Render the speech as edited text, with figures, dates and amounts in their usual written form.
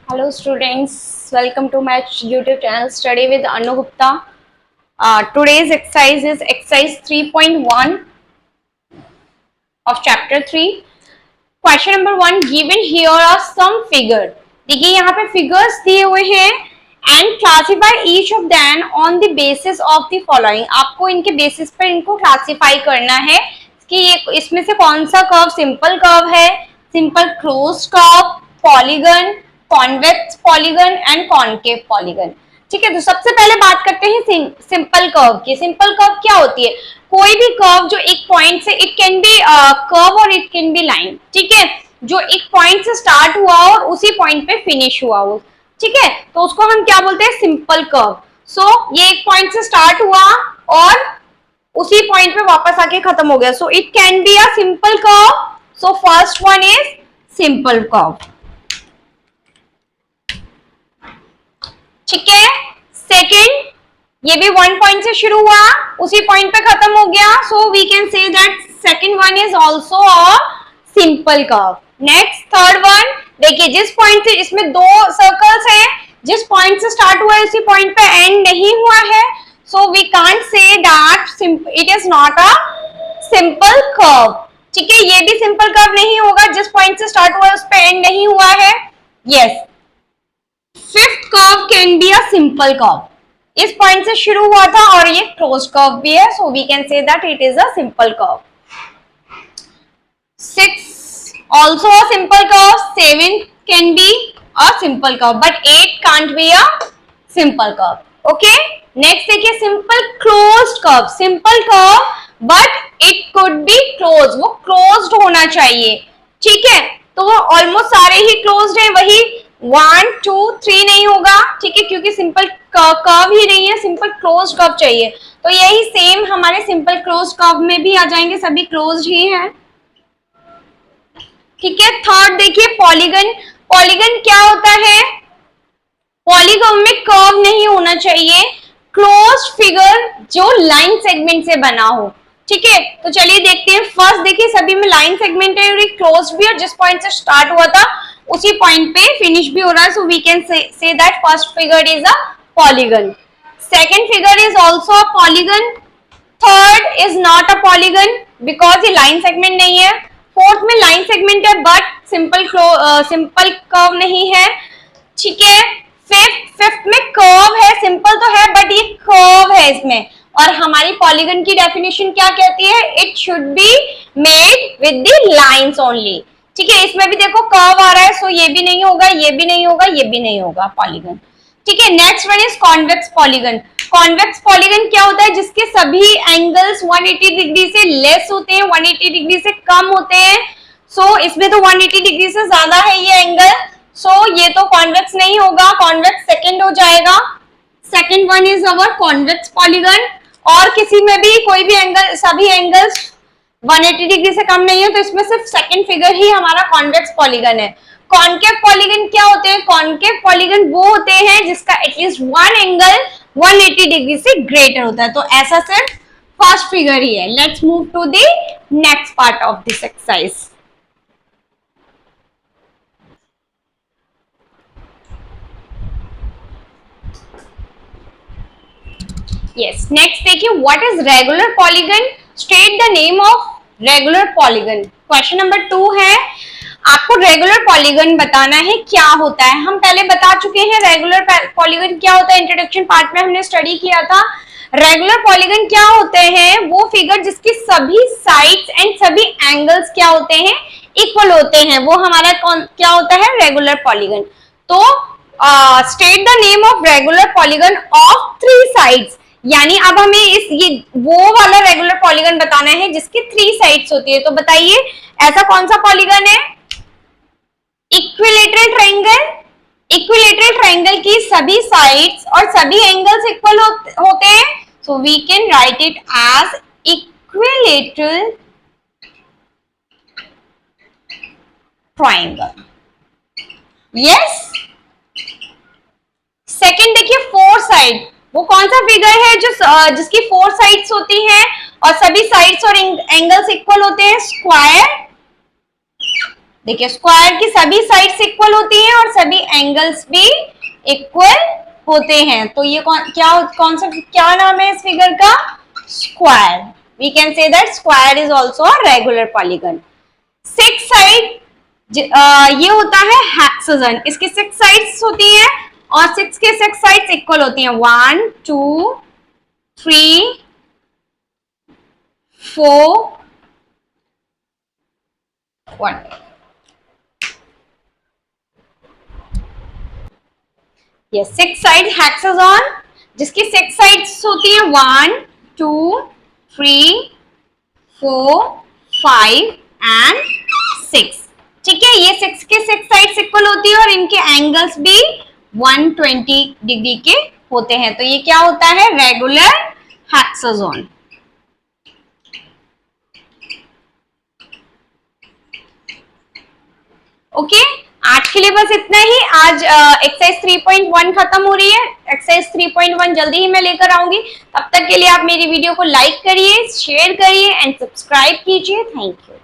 Hello students, welcome to my YouTube channel Study with Anu Gupta. Today's exercise is exercise 3.1 of chapter 3. Question number 1, given here are some figure. देखिए यहाँ पे figures दिए हुए हैं and classify each of them on the basis of the following. आपको इनके basis पर इनको classify करना है कि ये इसमें से कौन सा curve simple curve है, simple closed curve, polygon, convex polygon and concave polygon. ठीक है, तो सबसे पहले बात करते हैं सिंपल कर्व की. सिंपल कर्व क्या होती है? कोई भी कर्व जो एक पॉइंट से, इट कैन बी कर्व और इट कैन बी लाइन. ठीक है, जो एक पॉइंट से स्टार्ट हुआ और उसी पॉइंट पे फिनिश हुआ हो. ठीक है, तो उसको हम क्या बोलते हैं? Simple curve. सो ये एक पॉइंट से स्टार्ट हुआ और उसी पॉइंट पे वापस आके खत्म हो गया. So it can be a simple curve. So first one is simple curve. ठीक है, सेकेंड, ये भी वन पॉइंट से शुरू हुआ उसी पॉइंट पे खत्म हो गया. So we can say that second one is also a simple curve. Next third one, देखिए जिस पॉइंट से, इसमें दो सर्कल्स हैं, जिस पॉइंट से स्टार्ट हुआ है उसी पॉइंट पे एंड नहीं हुआ है. So we can't say that it is not a simple curve. ठीक है, ये भी सिंपल कर्व नहीं होगा जिस पॉइंट से स्टार्ट हुआ है उस पे एंड नहीं हुआ है. Yes, fifth curve can be a simple curve. इस पॉइंट से शुरू हुआ था और ये क्लोज कर्व भी है. So we can say that it is a simple curve. Six also a simple curve. Seven can be a simple curve but eight can't be a simple curve. Okay, next देखिए simple closed curve. Simple curve but it could be close. वो closed होना चाहिए. ठीक है, तो वो almost सारे ही closed है. वही 1 2 3 नहीं होगा. ठीक है, क्योंकि सिंपल कर्व ही नहीं है, सिंपल क्लोज कर्व चाहिए. तो यही सेम हमारे सिंपल क्लोज कर्व में भी आ जाएंगे, सभी क्लोज ही हैं. ठीक है, थर्ड देखिए पॉलीगन. पॉलीगन क्या होता है? पॉलीगन में कर्व नहीं होना चाहिए, क्लोज फिगर जो लाइन सेगमेंट से बना हो. ठीक है, तो चलिए देखते हैं. फर्स्ट देखिए सभी में लाइन सेगमेंट है और क्लोज भी, और जिस पॉइंट से स्टार्ट हुआ था उसी पॉइंट पे फिनिश भी हो रहा है. So we can say that first figure is a polygon. Second figure is also a polygon. Third is not a polygon because ये लाइन सेगमेंट नहीं है. फोर्थ में लाइन सेगमेंट है बट सिंपल कर्व नहीं है. ठीक है, फिफ्थ में कर्व है, सिंपल तो है बट ये कर्व है इसमें. और हमारी पॉलीगन की डेफिनेशन क्या कहती है? It should be made with the lines only. ठीक है, इसमें भी देखो कर्व आ रहा है. सो ये भी नहीं होगा, ये भी नहीं होगा, ये भी नहीं होगा पॉलीगन. ठीक है, next one is convex polygon. Convex polygon क्या होता है? जिसके सभी एंगल्स 180 डिग्री से लेस होते हैं, 180 डिग्री से कम होते हैं. सो इसमें तो 180 डिग्री से ज्यादा है ये एंगल. सो ये तो कॉन्वेक्स नहीं होगा, कॉन्वेक्स सेकंड हो जाएगा. Second one is our convex polygon. और किसी में भी कोई भी एंगल, सभी एंगल्स 180 डिग्री से कम नहीं है, तो इसमें सिर्फ सेकंड फिगर ही हमारा कॉन्वेक्स पॉलीगन है. कॉनकेव पॉलीगन क्या होते हैं? कॉनकेव पॉलीगन वो होते हैं जिसका एटलीस्ट वन एंगल 180 डिग्री से ग्रेटर होता है. तो ऐसा सिर्फ फर्स्ट फिगर ही है. Let's move to the next part of this exercise. Yes, next देखिए what is regular polygon. State the name of regular polygon. Question number 2 है, आपको रेगुलर पॉलीगन बताना है क्या होता है. हम पहले बता चुके हैं रेगुलर पॉलीगन क्या होता है. इंट्रोडक्शन पार्ट में हमने स्टडी किया था. रेगुलर पॉलीगन क्या होते हैं? वो फिगर जिसकी सभी साइड्स एंड सभी एंगल्स क्या होते हैं? इक्वल होते हैं, वो हमारा क्या होता है? Regular polygon. तो state the name of regular polygon of 3 sides. यानी अब हमें ये वो वाला रेगुलर पॉलीगन बताना है जिसकी 3 साइड्स होती है. तो बताइए ऐसा कौन सा पॉलीगन है? Equilateral triangle. इक्विलेटरल ट्रायंगल की सभी साइड्स और सभी एंगल्स इक्वल होते हैं. So we can write it as equilateral triangle. Yes. Second देखिए 4 साइड. वो कौन सा फिगर है जो जिसकी 4 साइड्स होती हैं और सभी साइड्स और एंगल्स इक्वल होते हैं? स्क्वायर देखिए स्क्वायर की सभी साइड्स इक्वल होती हैं और सभी एंगल्स भी इक्वल होते हैं। तो ये कौन सा क्या नाम है इस फिगर का? Square. We can say that square is also a regular polygon. Six side ये होता है हेक्सागन। इसकी सिक्स साइड्स होती हैं और सिक्स के सिक्स साइड्स इक्वल होती हैं। 1 2 3 4 1। ये सिक्स साइड हेक्सागन जिसकी सिक्स साइड्स होती हैं 1 2 3 4 5 एंड 6। ठीक है, ये सिक्स के सिक्स साइड्स इक्वल होती है और इनके एंगल्स भी 120 डिग्री के होते हैं। तो ये क्या होता है? Regular hexagon. ओके, आज के लिए बस इतना ही। आज एक्सरसाइज 3.1 खत्म हो रही है। एक्सरसाइज 3.1 जल्दी ही मैं लेकर आऊंगी। तब तक के लिए आप मेरी वीडियो को लाइक करिए, शेयर करिए एंड सब्सक्राइब कीजिए। Thank you.